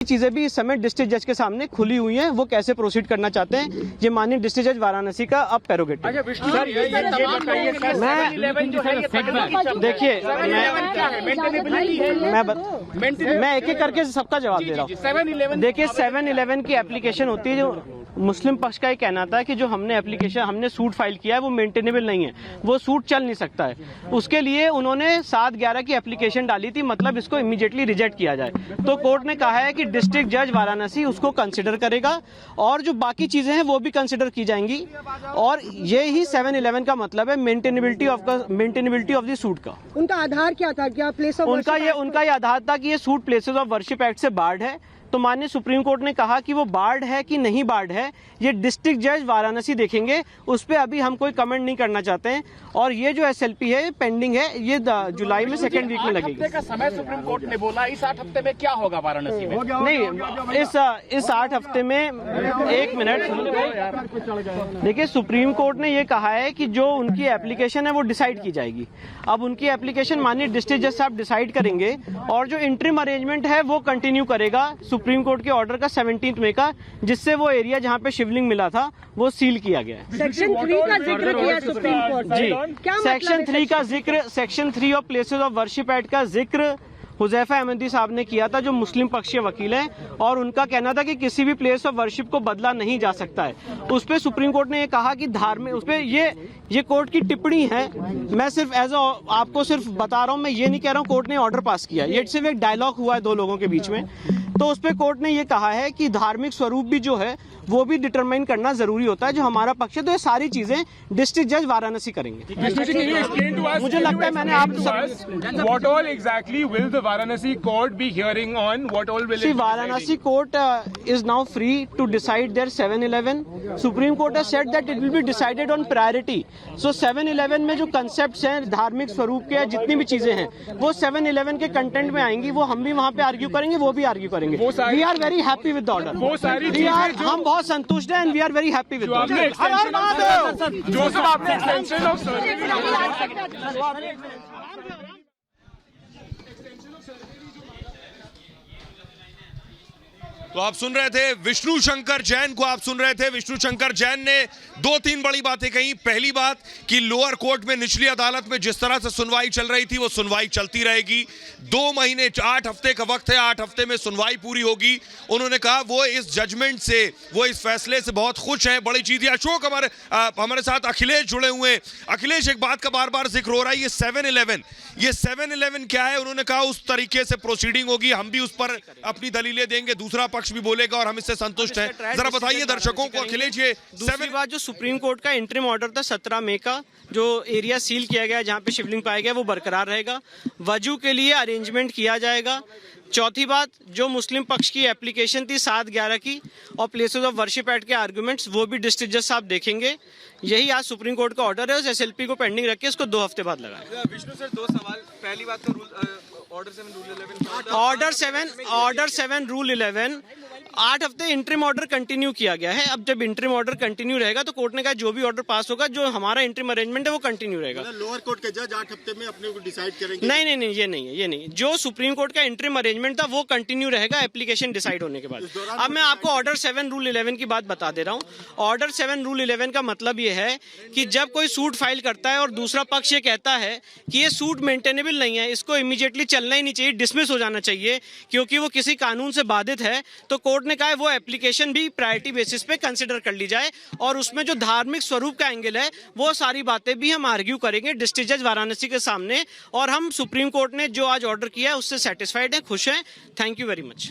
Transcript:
चीजें भी इस समय डिस्ट्रिक्ट जज के सामने खुली हुई हैं, वो कैसे प्रोसीड करना चाहते हैं, ये माननीय डिस्ट्रिक्ट जज वाराणसी का अब प्रेरोगेटिव। देखिए मैं एक एक करके सबका जवाब दे रहा हूँ। देखिए 7-11 की एप्लीकेशन होती है, जो मुस्लिम पक्ष का ये कहना था कि जो हमने सूट फाइल किया है वो मेंटेनेबल नहीं है, वो सूट चल नहीं सकता है। उसके लिए उन्होंने 7-11 की एप्लीकेशन डाली थी, मतलब इसको इमीडिएटली रिजेक्ट किया जाए। तो कोर्ट ने कहा है कि डिस्ट्रिक्ट जज वाराणसी उसको कंसिडर करेगा और जो बाकी चीजें हैं वो भी कंसिडर की जाएंगी, और ये ही 7-11 का मतलब है मेंटेनेबिलिटी ऑफ द सूट का। उनका आधार क्या था? क्या प्लेस ऑफ उनका ये आधार था कि ये suit places of worship act से बार्ड है। तो माननीय सुप्रीम कोर्ट ने कहा कि वो बार्ड है कि नहीं बार्ड है, ये डिस्ट्रिक्ट जज वाराणसी देखेंगे, उस पर अभी हम कोई कमेंट नहीं करना चाहते हैं। और ये जो एसएलपी है पेंडिंग है, ये जुलाई में सेकेंड वीक में लगेगी। का समय सुप्रीम कोर्ट ने बोला, इस 8 हफ्ते में क्या होगा वाराणसी में? नहीं, इस 8 हफ्ते में एक मिनट, देखिए सुप्रीम कोर्ट ने ये कहा है कि जो उनकी एप्लीकेशन है वो डिसाइड की जाएगी। अब उनकी एप्लीकेशन माननीय डिस्ट्रिक्ट जज साहब डिसाइड करेंगे, और जो इंटरिम अरेंजमेंट है वो कंटिन्यू करेगा सुप्रीम कोर्ट के ऑर्डर का 17 मई का, जिससे वो एरिया जहां पे शिवलिंग मिला था वो सील किया गया है। सेक्शन 3 का जिक्र किया सुप्रीम कोर्ट जी, सेक्शन 3 का जिक्र, section 3 of places of worship act का जिक्र हुजैफा अहमदी साहब ने किया था, जो मुस्लिम पक्षीय वकील हैं, और उनका कहना था कि किसी भी प्लेस ऑफ वर्शिप को बदला नहीं जा सकता है। उस पे सुप्रीम कोर्ट ने ये कहा कि धार्मिक, उस पे ये कोर्ट की टिप्पणी है, मैं सिर्फ आपको सिर्फ बता रहा हूँ, मैं ये नहीं कह रहा हूँ कोर्ट ने ऑर्डर पास किया, ये सिर्फ एक डायलॉग हुआ है दो लोगों के बीच में। तो उस पे कोर्ट ने ये कहा है कि धार्मिक स्वरूप भी जो है वो भी डिटरमाइन करना जरूरी होता है, जो हमारा पक्ष है। तो ये सारी चीजें डिस्ट्रिक्ट जज वाराणसी करेंगे। मुझे लगता है मैंने आप What all exactly will the Varanasi court be hearing on? What all will See, Varanasi court is now free to decide their 7-11. Supreme Court has said that it will be decided on priority. So 7-11 में जो concepts हैं धार्मिक स्वरूप के, जितनी भी चीजें हैं वो 7-11 के कंटेंट में आएंगी, वो हम भी वहाँ पे आर्ग्यू करेंगे, वो भी आर्ग्यू करेंगे। We are very happy with the order. वो सारी चीजें जो हम बहुत संतुष्ट हैं, and we are very happy with the order. जो सब आपने एक्सटेंशन ऑफ तो आप सुन रहे थे विष्णु शंकर जैन को, आप सुन रहे थे विष्णु शंकर जैन ने 2-3 बड़ी बातें कही। पहली बात कि लोअर कोर्ट में, निचली अदालत में जिस तरह से सुनवाई चल रही थी वो सुनवाई चलती रहेगी। 2 महीने 8 हफ्ते का वक्त है, 8 हफ्ते में सुनवाई पूरी होगी। उन्होंने कहा वो इस जजमेंट से, वो इस फैसले से बहुत खुश हैं। बड़ी चीज है, अशोक हमारे साथ अखिलेश जुड़े हुए हैं। अखिलेश, एक बात का बार बार जिक्र हो रहा है, ये 7-11 क्या है? उन्होंने कहा उस तरीके से प्रोसीडिंग होगी, हम भी उस पर अपनी दलीलें देंगे, दूसरा पक्ष भी बोलेगा और हम इससे संतुष्ट हैं। जरा बताइए दर्शकों को अखिलेश, ये दूसरी बात, जो सुप्रीम कोर्ट का इंटरिम ऑर्डर था 17 मई का, जो एरिया सील किया गया जहां पे शिवलिंग पाया गया, वो बरकरार रहेगा। वजू के लिए अरेंजमेंट किया जाएगा। चौथी बात, जो मुस्लिम पक्ष की एप्लीकेशन थी 7-11 की और प्लेसेस ऑफ वर्शिप एक्ट के आर्गुमेंट्स, वो भी डिस्ट्रिक्ट जज साहब देखेंगे। यही आज सुप्रीम कोर्ट का ऑर्डर है, उस एसएलपी को पेंडिंग रख के इसको 2 हफ्ते बाद लगाएं। विष्णु सर, 2 सवाल। पहली बात तो ऑर्डर 7 रूल 11 8 हफ्ते इंटरिम ऑर्डर कंटिन्यू किया गया है। अब जब इंटरिम ऑर्डर कंटिन्यू रहेगा तो कोर्ट ने कहा जो भी ऑर्डर पास होगा, जो हमारा इंटरिम अरेंजमेंट है वो कंटिन्यू रहेगा। लोअर कोर्ट के जज 8 हफ्ते में अपने को डिसाइड करेंगे? नहीं, ये नहीं। जो सुप्रीम कोर्ट का इंटरिम अरेंजमेंट था वो कंटिन्यू रहेगा एप्लीकेशन डिसाइड होने के बाद। अब मैं आपको ऑर्डर 7 रूल 11 की बात बता दे रहा हूँ। ऑर्डर 7 रूल 11 का मतलब ये है कि जब कोई सूट फाइल करता है और दूसरा पक्ष ये कहता है कि ये सूट मेंटेनेबल नहीं है, इसको इमीडिएटली चलना ही नहीं चाहिए, डिसमिस हो जाना चाहिए क्योंकि वो किसी कानून से बाधित है, तो कोर्ट ने कहा है वो एप्लीकेशन भी प्रायोरिटी बेसिस पे कंसिडर कर ली जाए, और उसमें जो धार्मिक स्वरूप का एंगल है वो सारी बातें भी हम आर्ग्यू करेंगे डिस्ट्रिक्ट जज वाराणसी के सामने। और हम सुप्रीम कोर्ट ने जो आज ऑर्डर किया है उससे सेटिस्फाइड हैं, खुश हैं। Thank you very much.